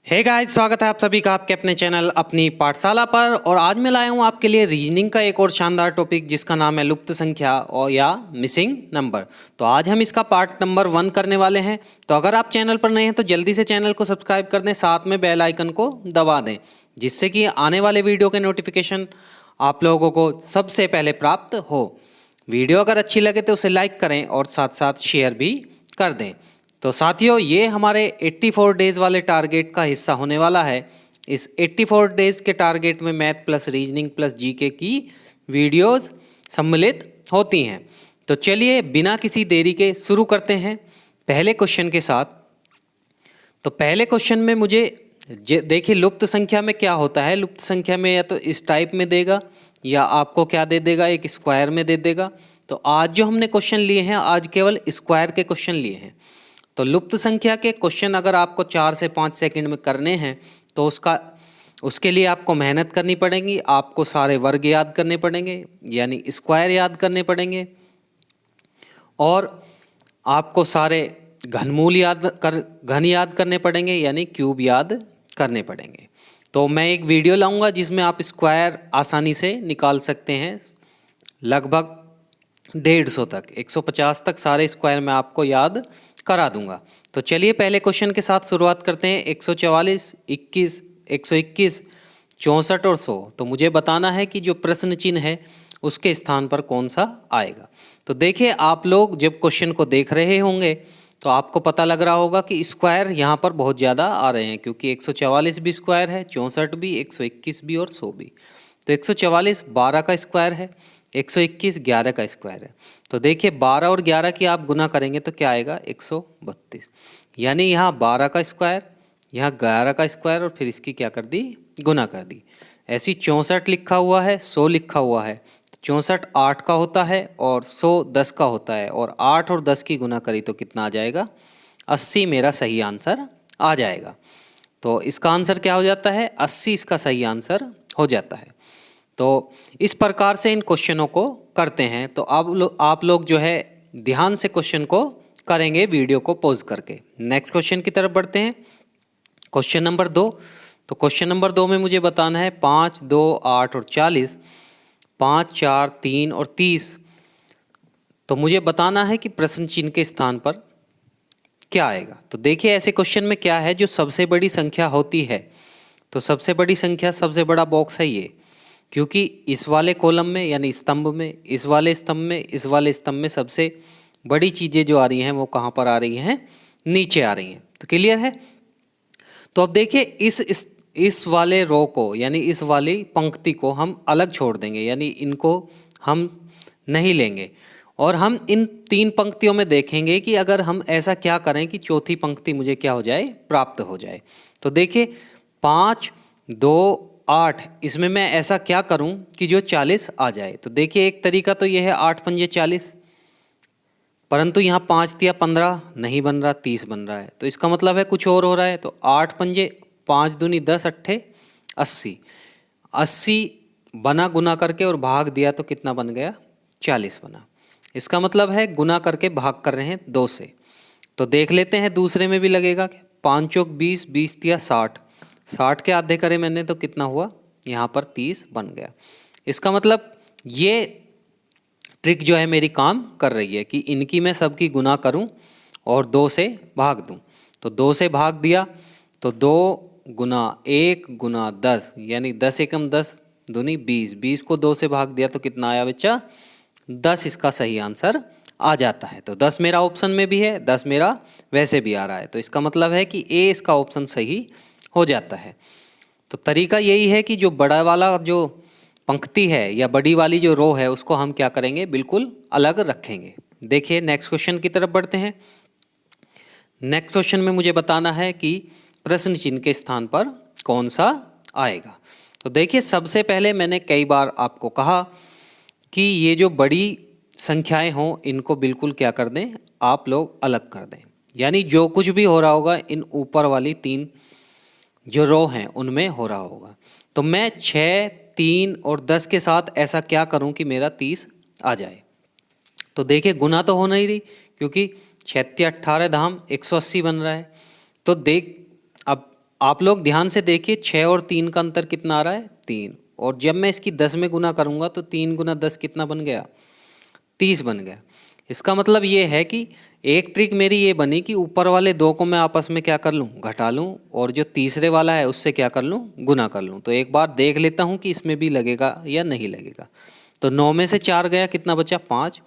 Hey guys, स्वागत है आप सभी का आपके अपने चैनल अपनी पाठशाला पर। और आज मैं लाया हूँ आपके लिए रीजनिंग का एक और शानदार टॉपिक जिसका नाम है लुप्त संख्या और या मिसिंग नंबर। तो आज हम इसका पार्ट नंबर 1 करने वाले हैं। तो अगर आप चैनल पर नए हैं तो जल्दी से चैनल को सब्सक्राइब कर दें, साथ में बेल आइकन को दबा दें जिससे कि आने वाले वीडियो के नोटिफिकेशन आप लोगों को सबसे पहले प्राप्त हो। वीडियो अगर अच्छी लगे तो उसे लाइक करें और साथ साथ शेयर भी कर दें। तो साथियों, ये हमारे 84 डेज़ वाले टारगेट का हिस्सा होने वाला है। इस 84 डेज़ के टारगेट में math plus reasoning plus GK की वीडियोस सम्मिलित होती हैं। तो चलिए बिना किसी देरी के शुरू करते हैं पहले क्वेश्चन के साथ। तो पहले क्वेश्चन में मुझे देखिए, लुप्त संख्या में क्या होता है। लुप्त संख्या में या तो इस टाइप में देगा या आपको क्या दे देगा, एक स्क्वायर में दे देगा। तो आज जो हमने क्वेश्चन लिए हैं, आज केवल स्क्वायर के क्वेश्चन लिए हैं। तो लुप्त संख्या के क्वेश्चन अगर आपको 4 से 5 सेकंड में करने हैं तो उसके लिए आपको मेहनत करनी पड़ेगी। आपको सारे वर्ग याद करने पड़ेंगे यानी स्क्वायर याद करने पड़ेंगे, और आपको सारे घन याद करने पड़ेंगे यानी क्यूब याद करने पड़ेंगे। तो मैं एक वीडियो लाऊंगा जिसमें आप स्क्वायर आसानी से निकाल सकते हैं। लगभग 150 तक 150 तक सारे स्क्वायर मैं आपको याद करा दूंगा। तो चलिए पहले क्वेश्चन के साथ शुरुआत करते हैं। 144, 21, 121, 64 और 100। तो मुझे बताना है कि जो प्रश्न चिन्ह है उसके स्थान पर कौन सा आएगा। तो देखिए, आप लोग जब क्वेश्चन को देख रहे होंगे तो आपको पता लग रहा होगा कि स्क्वायर यहाँ पर बहुत ज़्यादा आ रहे हैं, क्योंकि 144 भी स्क्वायर है, 64 भी, 121 भी और 100 भी। तो 144 12 का स्क्वायर है, 121 11 का स्क्वायर है। तो देखिए 12 और 11 की आप गुना करेंगे तो क्या आएगा, 132। यानी यहाँ 12 का स्क्वायर, यहाँ 11 का स्क्वायर और फिर इसकी क्या कर दी, गुना कर दी। ऐसी 64 लिखा हुआ है, 100 लिखा हुआ है। 64 8 का होता है और 100 10 का होता है, और 8 और 10 की गुना करी तो कितना आ जाएगा, 80 मेरा सही आंसर आ जाएगा। तो इसका आंसर क्या हो जाता है, 80 इसका सही आंसर हो जाता है। तो इस प्रकार से इन क्वेश्चनों को करते हैं। तो अब आप लोग जो है ध्यान से क्वेश्चन को करेंगे वीडियो को पॉज करके। नेक्स्ट क्वेश्चन की तरफ बढ़ते हैं, क्वेश्चन नंबर 2। तो क्वेश्चन नंबर 2 में मुझे बताना है 5, 2, 8 और 40, 5, 4, 3 और 30। तो मुझे बताना है कि प्रश्न चिन्ह के स्थान पर क्या आएगा। तो देखिए ऐसे क्वेश्चन में क्या है, जो सबसे बड़ी संख्या होती है, तो सबसे बड़ी संख्या सबसे बड़ा बॉक्स है ये, क्योंकि इस वाले कॉलम में यानी स्तंभ में, इस वाले स्तंभ में, इस वाले स्तंभ में सबसे बड़ी चीज़ें जो आ रही हैं वो कहाँ पर आ रही हैं, नीचे आ रही हैं। तो क्लियर है। तो अब देखिए इस वाले रो को यानी इस वाली पंक्ति को हम अलग छोड़ देंगे, यानी इनको हम नहीं लेंगे, और हम इन 3 पंक्तियों में देखेंगे कि अगर हम ऐसा क्या करें कि चौथी पंक्ति मुझे क्या हो जाए, प्राप्त हो जाए। तो देखिए 5, 2, 8, इसमें मैं ऐसा क्या करूं कि जो 40 आ जाए। तो देखिए एक तरीका तो यह है 8 पंजे 40, परंतु यहाँ 5 तिया 15 नहीं बन रहा, 30 बन रहा है। तो इसका मतलब है कुछ और हो रहा है। तो 8 पंजे 5 दूनी 10 अट्ठे 80, 80 बना गुना करके और भाग दिया तो कितना बन गया, 40 बना। इसका मतलब है गुना करके भाग कर रहे हैं 2 से। तो देख लेते हैं दूसरे में भी लगेगा क्या। 5 चौक 20, 20 तिया 60, 60 के आधे करे मैंने तो कितना हुआ, यहाँ पर 30 बन गया। इसका मतलब ये ट्रिक जो है मेरी काम कर रही है कि इनकी मैं सबकी गुना करूं और 2 से भाग दूं। तो 2 से भाग दिया तो 2 गुना 1 गुना 10, यानी 10 एकम 10 दूनी 20, 20 को 2 से भाग दिया तो कितना आया बच्चा, 10 इसका सही आंसर आ जाता है। तो 10 मेरा ऑप्शन में भी है, 10 मेरा वैसे भी आ रहा है। तो इसका मतलब है कि ए इसका ऑप्शन सही हो जाता है। तो तरीका यही है कि जो बड़ा वाला जो पंक्ति है या बड़ी वाली जो रो है उसको हम क्या करेंगे, बिल्कुल अलग रखेंगे। देखिए नेक्स्ट क्वेश्चन की तरफ बढ़ते हैं। नेक्स्ट क्वेश्चन में मुझे बताना है कि प्रश्न चिन्ह के स्थान पर कौन सा आएगा। तो देखिए सबसे पहले मैंने कई बार आपको कहा कि ये जो बड़ी संख्याएं हों इनको बिल्कुल क्या कर दें, आप लोग अलग कर दें। यानी जो कुछ भी हो रहा होगा इन ऊपर वाली 3 जो रो हैं उनमें हो रहा होगा। तो मैं 6, 3 और 10 के साथ ऐसा क्या करूं कि मेरा 30 आ जाए। तो देखिए गुना तो हो नहीं रही, क्योंकि 6 18 धाम 180 बन रहा है। तो देख अब आप लोग ध्यान से देखिए, 6 और 3 का अंतर कितना आ रहा है, 3। और जब मैं इसकी 10 में गुना करूँगा तो 3 गुना 10 कितना बन गया, 30 बन गया। इसका मतलब ये है कि एक ट्रिक मेरी ये बनी कि ऊपर वाले दो को मैं आपस में क्या कर लूँ, घटा लूँ, और जो तीसरे वाला है उससे क्या कर लूँ, गुना कर लूँ। तो एक बार देख लेता हूँ कि इसमें भी लगेगा या नहीं लगेगा। तो 9 में से 4 गया, कितना बचा, 5,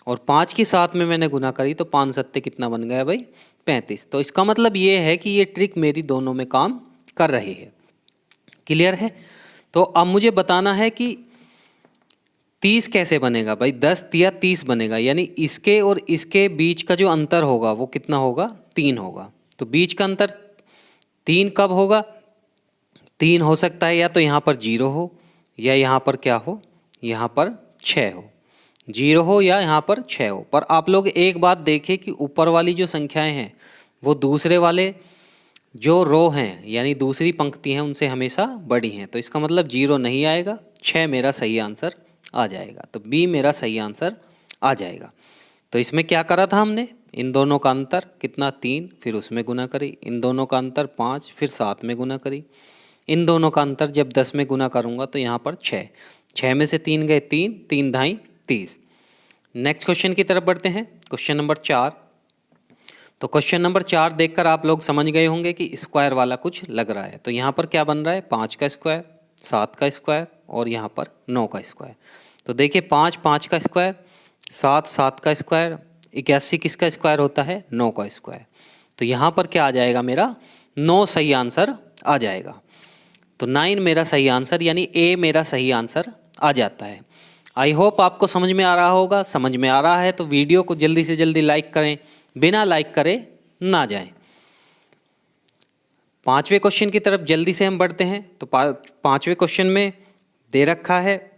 और 5 की 7 में मैंने गुना करी तो 5 सत्ते कितना बन गया भाई, 35। तो इसका मतलब ये है कि ये ट्रिक मेरी दोनों में काम कर रही है। क्लियर है? तो अब मुझे बताना है कि 30 कैसे बनेगा भाई, 10 या 30 बनेगा, यानी इसके और इसके बीच का जो अंतर होगा वो कितना होगा, 3 होगा। तो बीच का अंतर 3 कब होगा, 3 हो सकता है या तो यहाँ पर 0 हो, या यहाँ पर क्या हो, यहाँ पर 6 हो, 0 हो या यहाँ पर 6 हो। पर आप लोग एक बात देखिए कि ऊपर वाली जो संख्याएं हैं वो दूसरे वाले जो रो हैं यानी दूसरी पंक्ति हैं उनसे हमेशा बड़ी हैं। तो इसका मतलब 0 नहीं आएगा, 6 मेरा सही आंसर आ जाएगा। तो बी मेरा सही आंसर आ जाएगा। तो इसमें क्या करा था हमने, इन दोनों का अंतर कितना, 3, फिर उसमें गुना करी, इन दोनों का अंतर 5, फिर 7 में गुना करी, इन दोनों का अंतर जब 10 में गुना करूँगा तो यहाँ पर 6, 6 में से 3 गए 3, 3 ढाई 30। नेक्स्ट क्वेश्चन की तरफ बढ़ते हैं, क्वेश्चन नंबर 4। तो क्वेश्चन नंबर 4 देखकर आप लोग समझ गए होंगे कि स्क्वायर वाला कुछ लग रहा है। तो यहाँ पर क्या बन रहा है, 5 का स्क्वायर, 7 का स्क्वायर और यहाँ पर 9 का स्क्वायर। तो देखिए 5 5 का स्क्वायर, 7 7 का स्क्वायर, 81 किसका स्क्वायर होता है, 9 का स्क्वायर। तो यहाँ पर क्या आ जाएगा मेरा, 9 सही आंसर आ जाएगा। तो 9 मेरा सही आंसर यानी ए मेरा सही आंसर आ जाता है। आई होप आपको समझ में आ रहा होगा। समझ में आ रहा है तो वीडियो को जल्दी से जल्दी लाइक करें, बिना लाइक करे ना जाएं। पांचवें क्वेश्चन की तरफ जल्दी से हम बढ़ते हैं। तो पांचवें क्वेश्चन में दे रखा है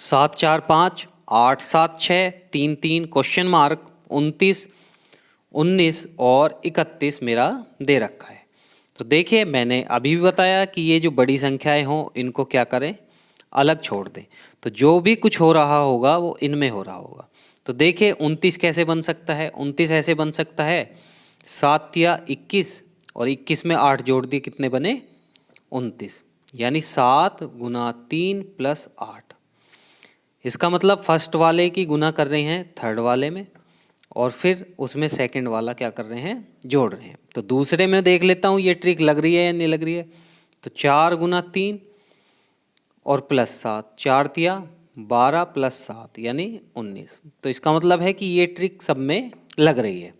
7 4 5, 8 7 6, 3 3 क्वेश्चन मार्क, 29 19 और 31 मेरा दे रखा है। तो देखिए मैंने अभी भी बताया कि ये जो बड़ी संख्याएं हों इनको क्या करें, अलग छोड़ दें। तो जो भी कुछ हो रहा होगा वो इनमें हो रहा होगा। तो देखिए 29 कैसे बन सकता है, 29 ऐसे बन सकता है, 7 या 21 और 21 में 8 जोड़ दिए, कितने बने, 29, यानी 7 गुना 3 प्लस 8। इसका मतलब फर्स्ट वाले की गुना कर रहे हैं थर्ड वाले में, और फिर उसमें सेकंड वाला क्या कर रहे हैं, जोड़ रहे हैं। तो दूसरे में देख लेता हूँ ये ट्रिक लग रही है या नहीं लग रही है। तो 4 गुना 3 और प्लस 7, 4 तिया 12 प्लस 7 यानी 19। तो इसका मतलब है कि ये ट्रिक सब में लग रही है।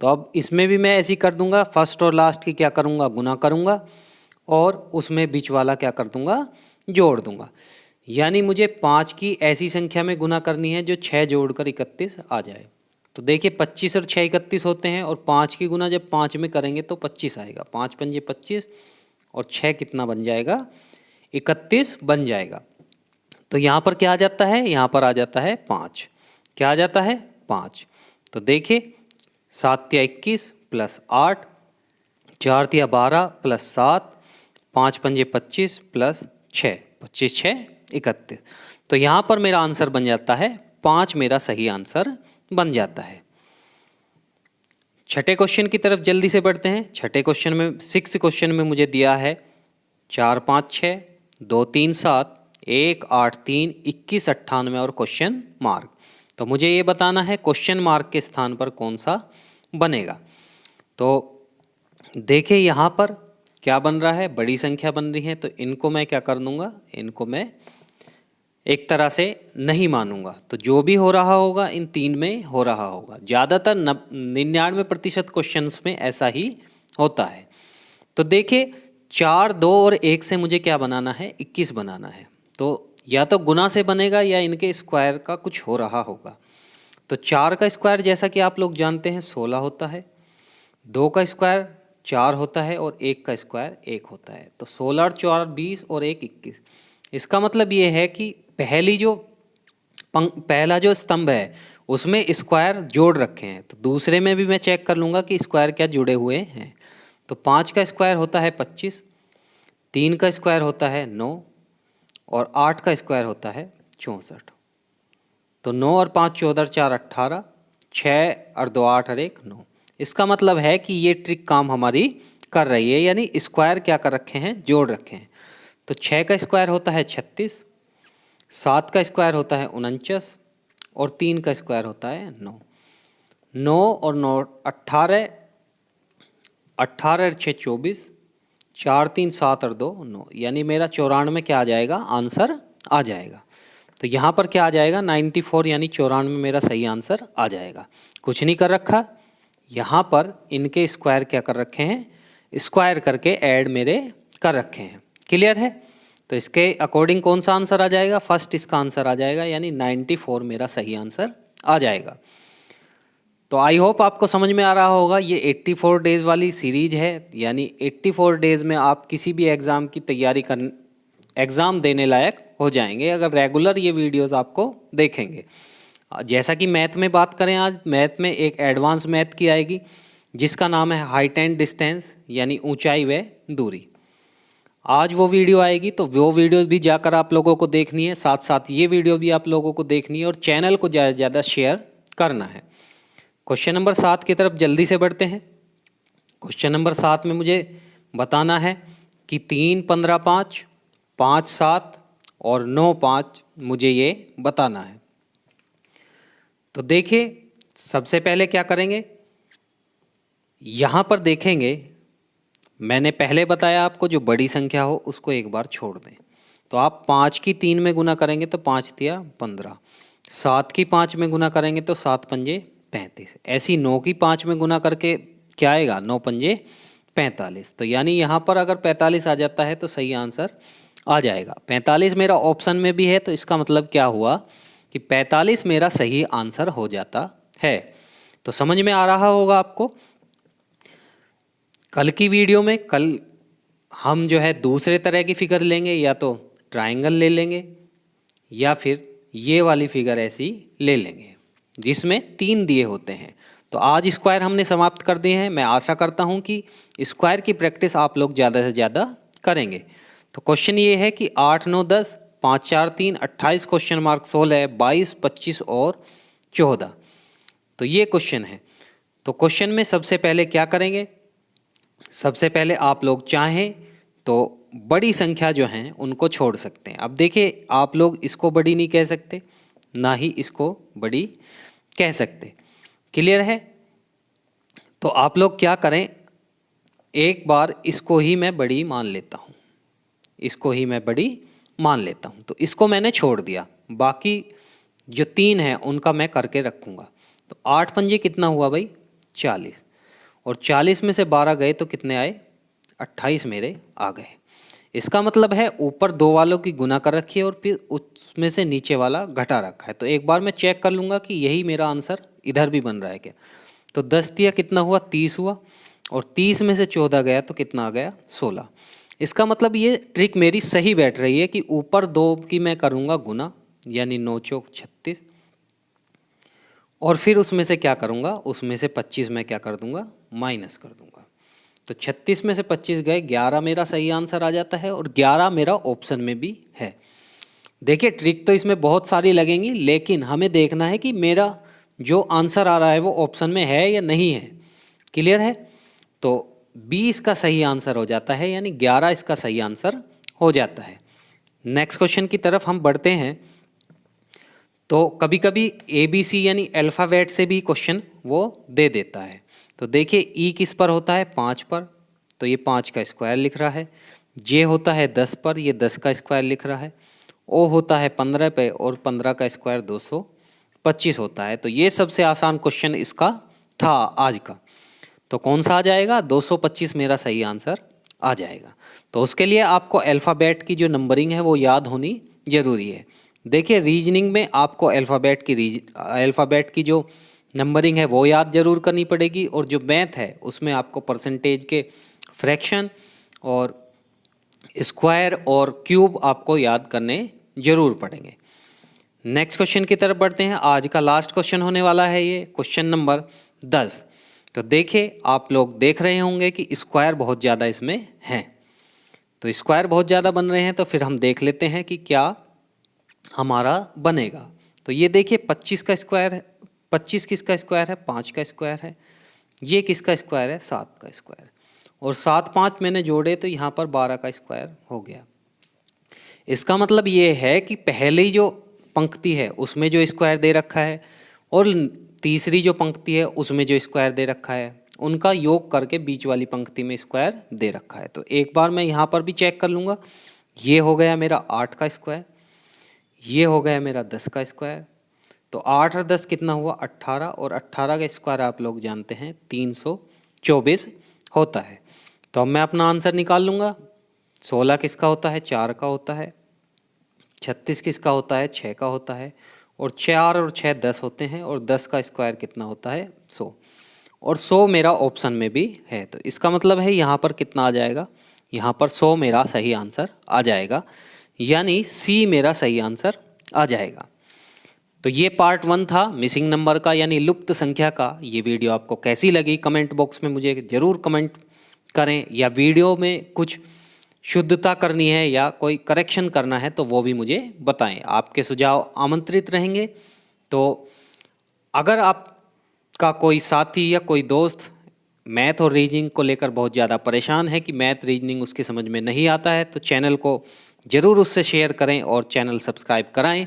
तो अब इसमें भी मैं ऐसी कर दूंगा, फर्स्ट और लास्ट की क्या करूँगा, गुना करूँगा, और उसमें बीच वाला क्या कर दूंगा, जोड़ दूंगा। यानी मुझे 5 की ऐसी संख्या में गुना करनी है जो 6 जोड़कर 31 आ जाए। तो देखिए 25 और 6 31 होते हैं, और 5 की गुना जब 5 में करेंगे तो 25 आएगा, 5 पंजे 25 और 6 कितना बन जाएगा, 31 बन जाएगा। तो यहाँ पर क्या आ जाता है, यहाँ पर आ जाता है 5। क्या आ जाता है, 5। तो देखिए 7 तिया 21 प्लस 8, 4 तिया 12 प्लस 7, 5 पंजे 25 प्लस 6, 25 6 31। तो यहाँ पर मेरा आंसर बन जाता है 5, मेरा सही आंसर बन जाता है। छठे क्वेश्चन की तरफ जल्दी से बढ़ते हैं। छठे क्वेश्चन में, 6 क्वेश्चन में मुझे दिया है 4 5 6, 2 3 7, 1 8 3, 21 98 और क्वेश्चन मार्क। तो मुझे ये बताना है क्वेश्चन मार्क के स्थान पर कौन सा बनेगा। तो देखिए यहाँ पर क्या बन रहा है, बड़ी संख्या बन रही है, तो इनको मैं क्या कर दूंगा, इनको मैं एक तरह से नहीं मानूंगा। तो जो भी हो रहा होगा इन 3 में हो रहा होगा। ज़्यादातर 99% क्वेश्चन में ऐसा ही होता है। तो देखिए 4 2 और 1 से मुझे क्या बनाना है, 21 बनाना है। तो या तो गुना से बनेगा या इनके स्क्वायर का कुछ हो रहा होगा। तो 4 का स्क्वायर जैसा कि आप लोग जानते हैं 16 होता है, 2 का स्क्वायर 4 होता है और 1 का स्क्वायर 1 होता है। तो 16 और 4 20 और 1 21। इसका मतलब ये है कि पहला जो स्तंभ है उसमें स्क्वायर जोड़ रखे हैं। तो दूसरे में भी मैं चेक कर लूँगा कि स्क्वायर क्या जुड़े हुए हैं। तो 5 का स्क्वायर होता है 25, 3 का स्क्वायर होता है 9 और 8 का स्क्वायर होता है 64। तो 9 और 5 14 4 18, 6 और 2 8 और 1 9। इसका मतलब है कि ये ट्रिक काम हमारी कर रही है, यानी स्क्वायर क्या कर रखे हैं, जोड़ रखे हैं। तो 6 का स्क्वायर होता है 36, 7 का स्क्वायर होता है 49 और 3 का स्क्वायर होता है 9। 9 और 9 18, 18 और 6 24, 4 3 7 और 2 9, यानी मेरा 94 क्या आ जाएगा, आंसर आ जाएगा। तो यहाँ पर क्या आ जाएगा 94, यानी 94 मेरा सही आंसर आ जाएगा। कुछ नहीं कर रखा, यहाँ पर इनके स्क्वायर क्या कर रखे हैं, स्क्वायर करके ऐड मेरे कर रखे हैं। क्लियर है? तो इसके अकॉर्डिंग कौन सा आंसर आ जाएगा, फर्स्ट इसका आंसर आ जाएगा, यानी 94 मेरा सही आंसर आ जाएगा। तो आई होप आपको समझ में आ रहा होगा। ये 84 डेज़ वाली सीरीज है, यानी 84 डेज़ में आप किसी भी एग्ज़ाम की तैयारी कर एग्ज़ाम देने लायक हो जाएंगे अगर रेगुलर ये वीडियोस आपको देखेंगे। जैसा कि मैथ में बात करें, आज मैथ में एक एडवांस मैथ की आएगी जिसका नाम है हाइट एंड डिस्टेंस, यानी ऊंचाई व दूरी। आज वो वीडियो आएगी, तो वो वीडियो भी जाकर आप लोगों को देखनी है, साथ साथ ये वीडियो भी आप लोगों को देखनी है और चैनल को ज़्यादा से ज़्यादा शेयर करना है। क्वेश्चन नंबर 7 की तरफ जल्दी से बढ़ते हैं। क्वेश्चन नंबर 7 में मुझे बताना है कि 3 15 5, 5 7 और 9 5 मुझे ये बताना है। तो देखिए, सबसे पहले क्या करेंगे, यहाँ पर देखेंगे, मैंने पहले बताया आपको जो बड़ी संख्या हो उसको एक बार छोड़ दें। तो आप 5 की 3 में गुना करेंगे तो 5 तिया 15, 7 की 5 में गुना करेंगे तो 7 पंजे 35, ऐसी 9 की 5 में गुना करके क्या आएगा, 9 पंजे 45। तो यानी यहाँ पर अगर 45 आ जाता है तो सही आंसर आ जाएगा। 45 मेरा ऑप्शन में भी है, तो इसका मतलब क्या हुआ कि 45 मेरा सही आंसर हो जाता है। तो समझ में आ रहा होगा आपको। कल की वीडियो में हम जो है दूसरे तरह की फिगर लेंगे, या तो ट्रायंगल ले लेंगे या फिर ये वाली फिगर ऐसी ले लेंगे जिसमें 3 दिए होते हैं। तो आज स्क्वायर हमने समाप्त कर दिए हैं। मैं आशा करता हूँ कि स्क्वायर की प्रैक्टिस आप लोग ज़्यादा से ज़्यादा करेंगे। तो क्वेश्चन ये है कि 8 9 10, 5 4 3, 28 क्वेश्चन मार्क 16, 22 25 और 14। तो ये क्वेश्चन है। तो क्वेश्चन में सबसे पहले क्या करेंगे, सबसे पहले आप लोग चाहें तो बड़ी संख्या जो हैं उनको छोड़ सकते हैं। अब देखिए, आप लोग इसको बड़ी नहीं कह सकते, ना ही इसको बड़ी कह सकते। क्लियर है? तो आप लोग क्या करें, एक बार इसको ही मैं बड़ी मान लेता हूँ, इसको ही मैं बड़ी मान लेता हूँ। तो इसको मैंने छोड़ दिया, बाकी जो 3 हैं उनका मैं करके रखूँगा। तो 8 पंजे कितना हुआ भाई, 40, और 40 में से 12 गए तो कितने आए, 28 मेरे आ गए। इसका मतलब है ऊपर 2 वालों की गुना कर रखी है और फिर उसमें से नीचे वाला घटा रखा है। तो एक बार मैं चेक कर लूँगा कि यही मेरा आंसर इधर भी बन रहा है क्या। तो 10 दिया कितना हुआ, 30 हुआ, और 30 में से 14 गया तो कितना आ गया, 16। इसका मतलब ये ट्रिक मेरी सही बैठ रही है कि ऊपर 2 की मैं करूँगा गुना, यानी 9 चौक 36, और फिर उसमें से क्या करूँगा, उसमें से 25 मैं क्या कर दूँगा, माइनस कर दूँगा। तो 36 में से 25 गए, 11 मेरा सही आंसर आ जाता है, और 11 मेरा ऑप्शन में भी है। देखिए, ट्रिक तो इसमें बहुत सारी लगेंगी, लेकिन हमें देखना है कि मेरा जो आंसर आ रहा है वो ऑप्शन में है या नहीं है। क्लियर है? तो 20 का सही आंसर हो जाता है, यानी 11 इसका सही आंसर हो जाता है। नेक्स्ट क्वेश्चन की तरफ हम बढ़ते हैं। तो कभी कभी ABC यानी अल्फ़ाबेट से भी क्वेश्चन वो दे देता है। तो देखिए, E किस पर होता है, 5 पर, तो ये 5 का स्क्वायर लिख रहा है। J होता है 10 पर, ये 10 का स्क्वायर लिख रहा है। O होता है 15 पे, और 15 का स्क्वायर 225 होता है। तो ये सबसे आसान क्वेश्चन इसका था आज का। तो कौन सा आ जाएगा, 225 मेरा सही आंसर आ जाएगा। तो उसके लिए आपको अल्फ़ाबेट की जो नंबरिंग है वो याद होनी ज़रूरी है। देखिए, रीजनिंग में आपको अल्फ़ाबेट की जो नंबरिंग है वो याद ज़रूर करनी पड़ेगी, और जो मैथ है उसमें आपको परसेंटेज के फ्रैक्शन और स्क्वायर और क्यूब आपको याद करने ज़रूर पड़ेंगे। नेक्स्ट क्वेश्चन की तरफ बढ़ते हैं। आज का लास्ट क्वेश्चन होने वाला है ये क्वेश्चन नंबर 10। तो देखिए, आप लोग देख रहे होंगे कि स्क्वायर बहुत ज़्यादा इसमें हैं। तो स्क्वायर बहुत ज़्यादा बन रहे हैं, तो फिर हम देख लेते हैं कि क्या हमारा बनेगा। तो ये देखिए, 25 का स्क्वायर है, 25 किसका स्क्वायर है, 5 का स्क्वायर है। ये किसका स्क्वायर है, 7 का स्क्वायर। और 7 5 मैंने जोड़े तो यहाँ पर 12 का स्क्वायर हो गया। इसका मतलब ये है कि पहली जो पंक्ति है उसमें जो स्क्वायर दे रखा है और तीसरी जो पंक्ति है उसमें जो स्क्वायर दे रखा है उनका योग करके बीच वाली पंक्ति में स्क्वायर दे रखा है। तो एक बार मैं यहाँ पर भी चेक कर लूँगा। ये हो गया मेरा 8 का स्क्वायर, ये हो गया मेरा 10 का स्क्वायर। तो 8 और 10 कितना हुआ 18, और 18 का स्क्वायर आप लोग जानते हैं 324 होता है। तो अब मैं अपना आंसर निकाल लूँगा। 16 किसका होता है 4 का होता है, 36 किसका होता है 6 का होता है, और 4 और 6 10 होते हैं, और 10 का स्क्वायर कितना होता है 100, और 100 मेरा ऑप्शन में भी है। तो इसका मतलब है यहाँ पर कितना आ जाएगा, यहाँ पर 100 मेरा सही आंसर आ जाएगा, यानी सी मेरा सही आंसर आ जाएगा। तो ये पार्ट 1 था मिसिंग नंबर का यानी लुप्त संख्या का। ये वीडियो आपको कैसी लगी कमेंट बॉक्स में मुझे ज़रूर कमेंट करें, या वीडियो में कुछ शुद्धता करनी है या कोई करेक्शन करना है तो वो भी मुझे बताएं। आपके सुझाव आमंत्रित रहेंगे। तो अगर आपका कोई साथी या कोई दोस्त मैथ और रीजनिंग को लेकर बहुत ज़्यादा परेशान है कि मैथ रीजनिंग उसकी समझ में नहीं आता है, तो चैनल को ज़रूर उससे शेयर करें और चैनल सब्सक्राइब कराएं।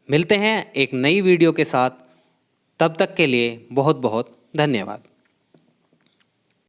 मिलते हैं एक नई वीडियो के साथ, तब तक के लिए बहुत बहुत धन्यवाद।